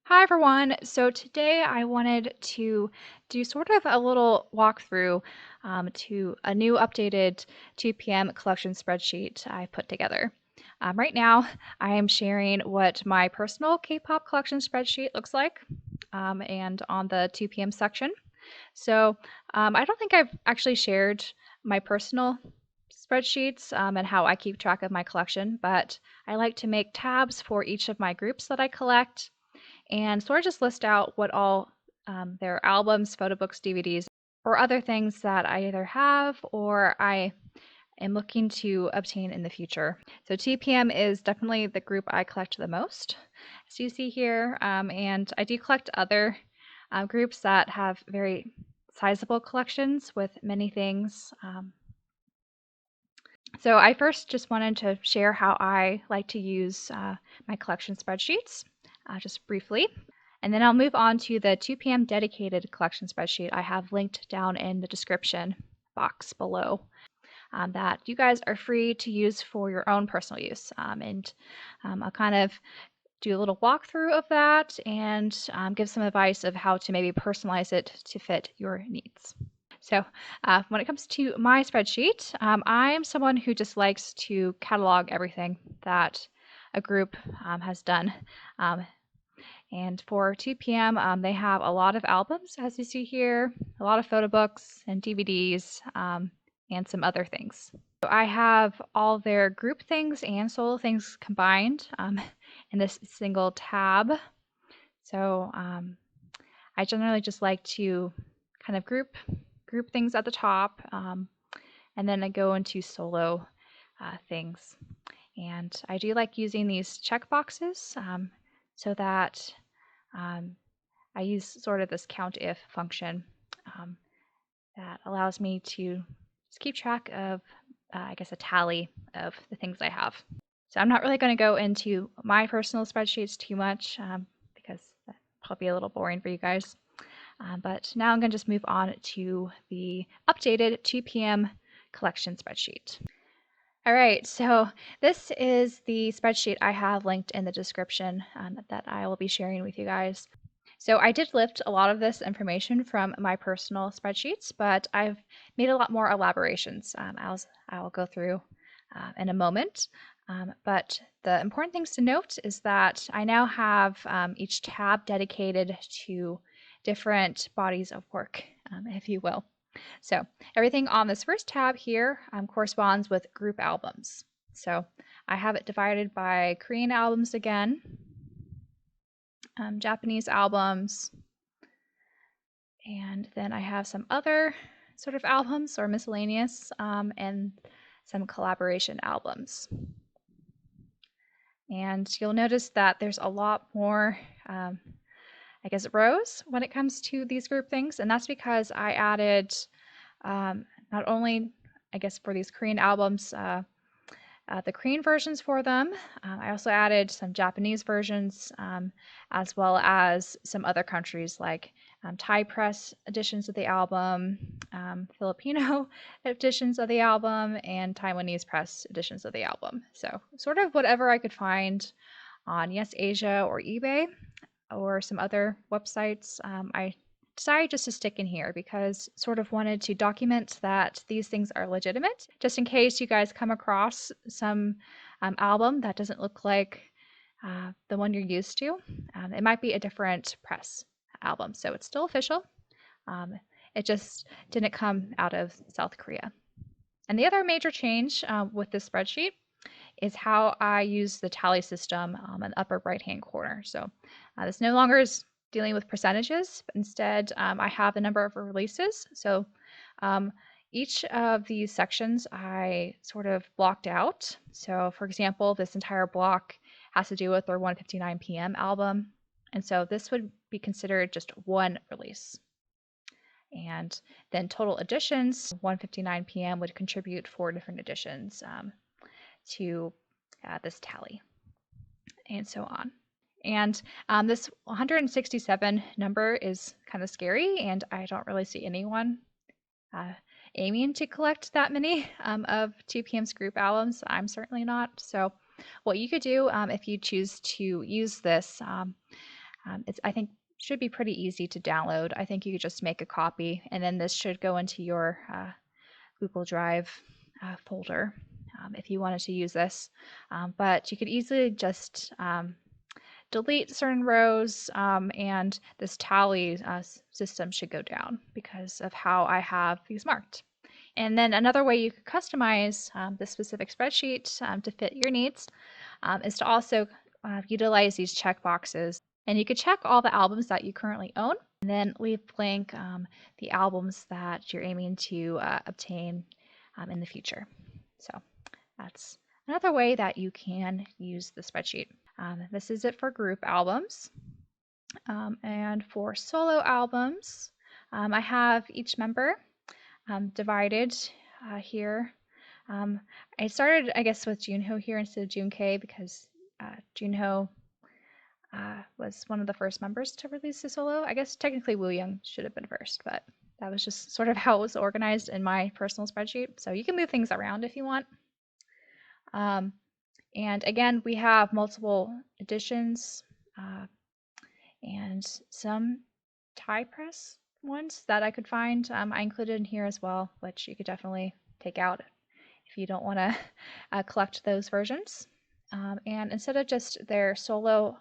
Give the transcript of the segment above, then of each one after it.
Hi everyone. So today I wanted to do sort of a little walkthrough to a new updated 2PM collection spreadsheet I put together. Right now I am sharing what my personal K-pop collection spreadsheet looks like and on the 2PM section. So I don't think I've actually shared my personal spreadsheets and how I keep track of my collection, but I like to make tabs for each of my groups that I collect and sort of just list out what all their albums, photo books, DVDs, or other things that I either have or I am looking to obtain in the future. So TPM is definitely the group I collect the most, as you see here, and I do collect other groups that have very sizable collections with many things. So I first just wanted to share how I like to use my collection spreadsheets, just briefly. And then I'll move on to the 2PM dedicated collection spreadsheet I have linked down in the description box below that you guys are free to use for your own personal use. I'll kind of do a little walkthrough of that and give some advice of how to maybe personalize it to fit your needs. So when it comes to my spreadsheet, I'm someone who just likes to catalog everything that a group has done. And for 2PM, they have a lot of albums, as you see here, a lot of photo books and DVDs, and some other things. So I have all their group things and solo things combined in this single tab. So I generally just like to kind of group things at the top, and then I go into solo things. And I do like using these check boxes so that I use sort of this count if function that allows me to just keep track of, I guess, a tally of the things I have. So I'm not really going to go into my personal spreadsheets too much because that'll probably be a little boring for you guys. But now I'm going to just move on to the updated 2PM collection spreadsheet. All right, so this is the spreadsheet I have linked in the description that I will be sharing with you guys. So I did lift a lot of this information from my personal spreadsheets, but I've made a lot more elaborations. I'll go through in a moment. But the important things to note is that I now have each tab dedicated to different bodies of work, if you will. So everything on this first tab here corresponds with group albums. So I have it divided by Korean albums again, Japanese albums, and then I have some other sort of albums or miscellaneous and some collaboration albums. And you'll notice that there's a lot more I guess rows when it comes to these group things, and that's because I added not only, I guess, for these Korean albums, the Korean versions for them. I also added some Japanese versions, as well as some other countries like Thai press editions of the album, Filipino editions of the album, and Taiwanese press editions of the album. So sort of whatever I could find on Yes Asia or eBay or some other websites, I decided just to stick in here because sort of wanted to document that these things are legitimate, just in case you guys come across some album that doesn't look like the one you're used to. It might be a different press album, so it's still official. It just didn't come out of South Korea. And the other major change with this spreadsheet is how I use the tally system in the upper right-hand corner. So this no longer is dealing with percentages, but instead I have the number of releases. So each of these sections I sort of blocked out. So for example, this entire block has to do with their 1:59 p.m. album. And so this would be considered just one release. And then total editions, 1:59 p.m. would contribute 4 different editions to this tally, and so on. And this 167 number is kind of scary, and I don't really see anyone aiming to collect that many of 2PM's group albums. I'm certainly not. So what you could do if you choose to use this I think should be pretty easy to download. I think you could just make a copy, and then this should go into your Google Drive folder if you wanted to use this. But you could easily just delete certain rows, and this tally system should go down because of how I have these marked. And then another way you could customize this specific spreadsheet to fit your needs is to also utilize these checkboxes. And you could check all the albums that you currently own and then leave blank the albums that you're aiming to obtain in the future. So that's another way that you can use the spreadsheet. This is it for group albums. And for solo albums, I have each member divided here. I started, I guess, with Junho here instead of Junkei because Junho was one of the first members to release a solo. I guess technically Wooyoung should have been first, but that was just sort of how it was organized in my personal spreadsheet. So you can move things around if you want. And again, we have multiple editions and some tie press ones that I could find. I included in here as well, which you could definitely take out if you don't want to collect those versions. And instead of just their solo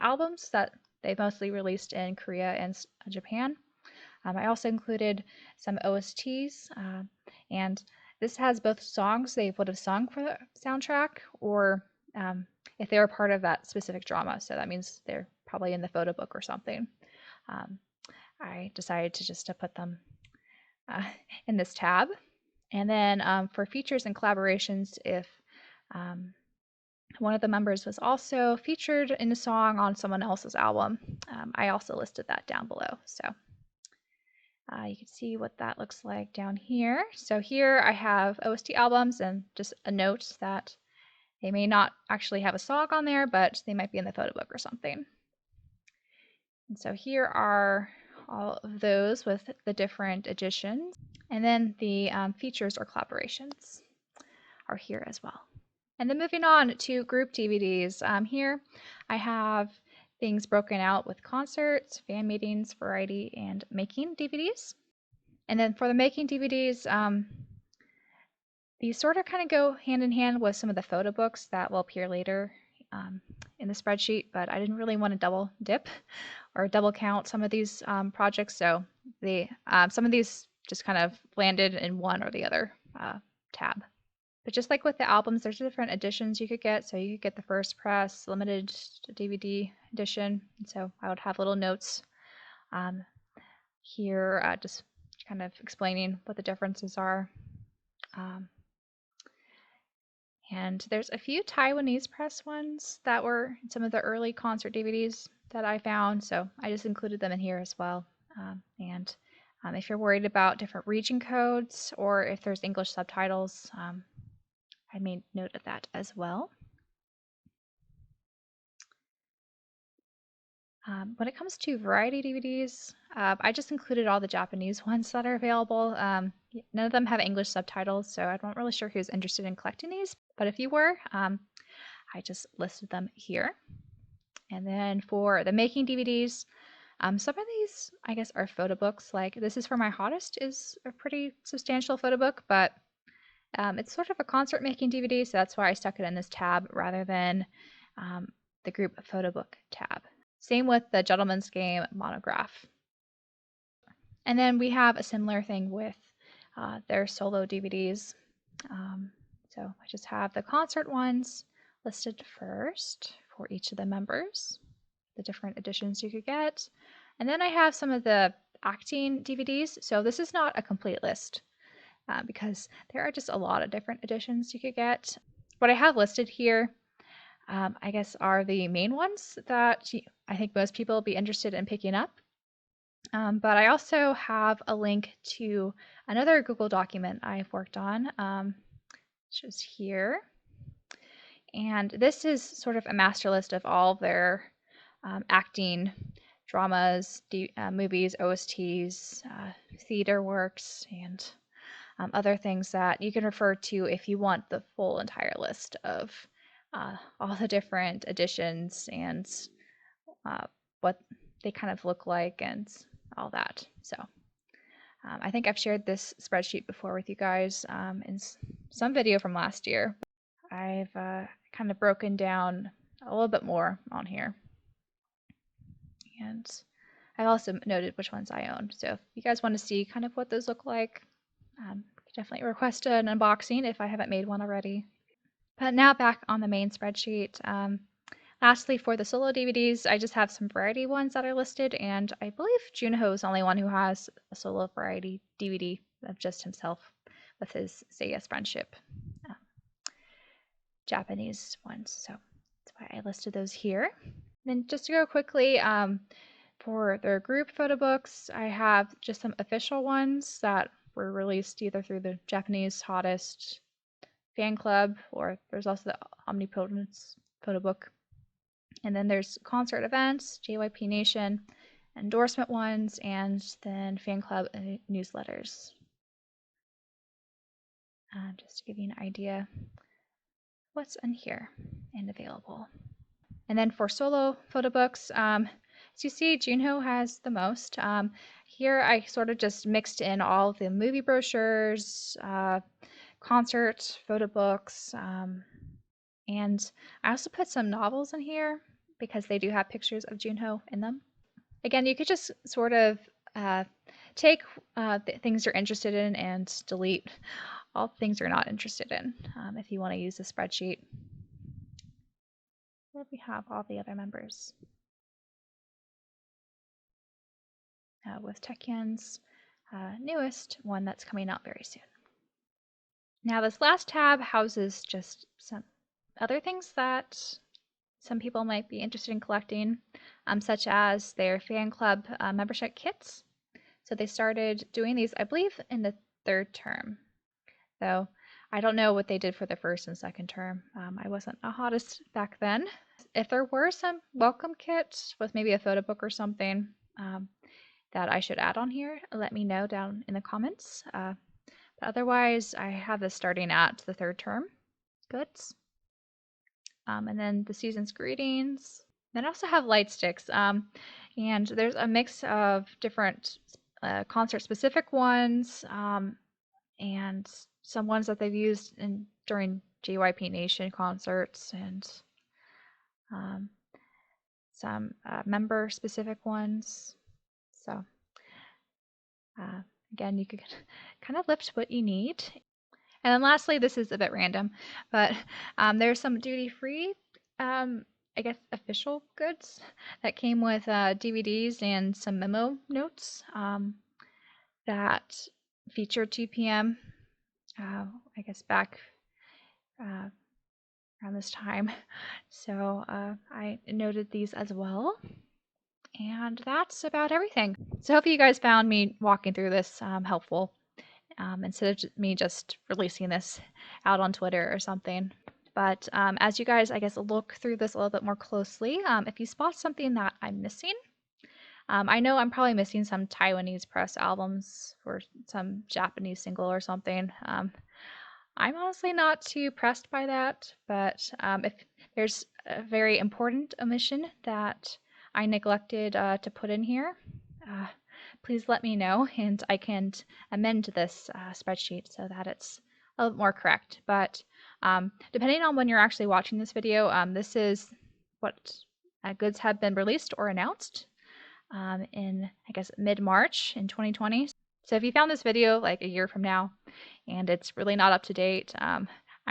albums that they mostly released in Korea and Japan, I also included some OSTs, and this has both songs they would have sung for the soundtrack or if they were part of that specific drama. So that means they're probably in the photo book or something. I decided to just put them in this tab. And then for features and collaborations, if one of the members was also featured in a song on someone else's album, I also listed that down below. So you can see what that looks like down here. So here I have OST albums and just a note that they may not actually have a song on there, but they might be in the photo book or something. And so here are all of those with the different editions. And then the features or collaborations are here as well. And then moving on to group DVDs. Here I have things broken out with concerts, fan meetings, variety, and making DVDs. And then for the making DVDs, these sort of kind of go hand in hand with some of the photo books that will appear later in the spreadsheet, but I didn't really want to double dip or double count some of these projects, so some of these just kind of landed in one or the other tab. But just like with the albums, there's different editions you could get. So you could get the first press, limited DVD edition. And so I would have little notes here just kind of explaining what the differences are. And there's a few Taiwanese press ones that were in some of the early concert DVDs that I found, so I just included them in here as well. And if you're worried about different region codes or if there's English subtitles, I made note of that as well. When it comes to variety DVDs, I just included all the Japanese ones that are available. None of them have English subtitles, so I'm not really sure who's interested in collecting these, but if you were, I just listed them here. And then for the making DVDs, some of these, I guess, are photo books. Like this is for My Hottest is a pretty substantial photo book, but it's sort of a concert making DVD, so that's why I stuck it in this tab rather than the group photo book tab. Same with the Gentleman's Game monograph. And then we have a similar thing with their solo DVDs. So I just have the concert ones listed first for each of the members, the different editions you could get. And then I have some of the acting DVDs. So this is not a complete list because there are just a lot of different editions you could get. What I have listed here I guess are the main ones that I think most people will be interested in picking up. But I also have a link to another Google document I've worked on, which is here. And this is sort of a master list of all their acting dramas, movies, OSTs, theater works, and other things that you can refer to if you want the full entire list of all the different editions and what they kind of look like and all that. So I think I've shared this spreadsheet before with you guys in some video from last year. I've kind of broken down a little bit more on here. And I've also noted which ones I own. So if you guys want to see kind of what those look like, definitely request an unboxing if I haven't made one already. But now back on the main spreadsheet. Lastly, for the solo DVDs, I just have some variety ones that are listed, and I believe Junho is the only one who has a solo variety DVD of just himself with his Say Yes Friendship Japanese ones. So that's why I listed those here. Then just to go quickly, for their group photo books, I have just some official ones that were released either through the Japanese Hottest fan club, or there's also the Omnipotence photo book. And then there's concert events, JYP Nation, endorsement ones, and then fan club newsletters. Just to give you an idea what's in here and available. And then for solo photo books, as you see, Junho has the most. Here I sort of just mixed in all of the movie brochures, concert photo books, and I also put some novels in here because they do have pictures of Junho in them. Again, you could just sort of take the things you're interested in and delete all the things you're not interested in if you want to use a spreadsheet. Here we have all the other members. With Taekhyun's newest one that's coming out very soon. Now this last tab houses just some other things that some people might be interested in collecting, such as their fan club membership kits. So they started doing these, I believe, in the 3rd term. Though I don't know what they did for the 1st and 2nd term. I wasn't a hottest back then. If there were some welcome kits with maybe a photo book or something that I should add on here, let me know down in the comments. But otherwise, I have this starting at the 3rd term goods. And then the season's greetings. Then I also have light sticks. And there's a mix of different concert-specific ones and some ones that they've used during JYP Nation concerts, and some member-specific ones. So again, you could kind of lift what you need. And then lastly, this is a bit random, but there's some duty-free, I guess, official goods that came with DVDs and some memo notes that featured 2 p.m., I guess back around this time. So I noted these as well. And that's about everything. So hopefully you guys found me walking through this helpful. Instead of me just releasing this out on Twitter or something. But as you guys, I guess, look through this a little bit more closely, if you spot something that I'm missing, I know I'm probably missing some Taiwanese press albums or some Japanese single or something. I'm honestly not too pressed by that, but if there's a very important omission that I neglected to put in here, please let me know, and I can amend this spreadsheet so that it's a little more correct. But depending on when you're actually watching this video, this is what goods have been released or announced in, I guess, mid-March in 2020. So if you found this video like a year from now and it's really not up to date, I'm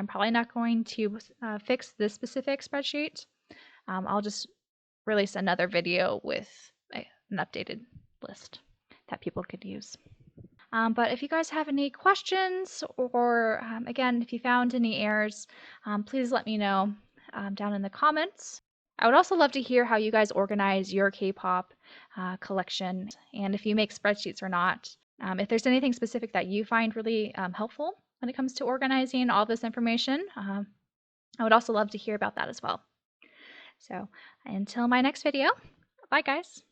probably not going to fix this specific spreadsheet. I'll just release another video with an updated list that people could use. But if you guys have any questions, or again, if you found any errors, please let me know down in the comments. I would also love to hear how you guys organize your K-pop collection, and if you make spreadsheets or not. If there's anything specific that you find really helpful when it comes to organizing all this information, I would also love to hear about that as well. So until my next video, bye guys.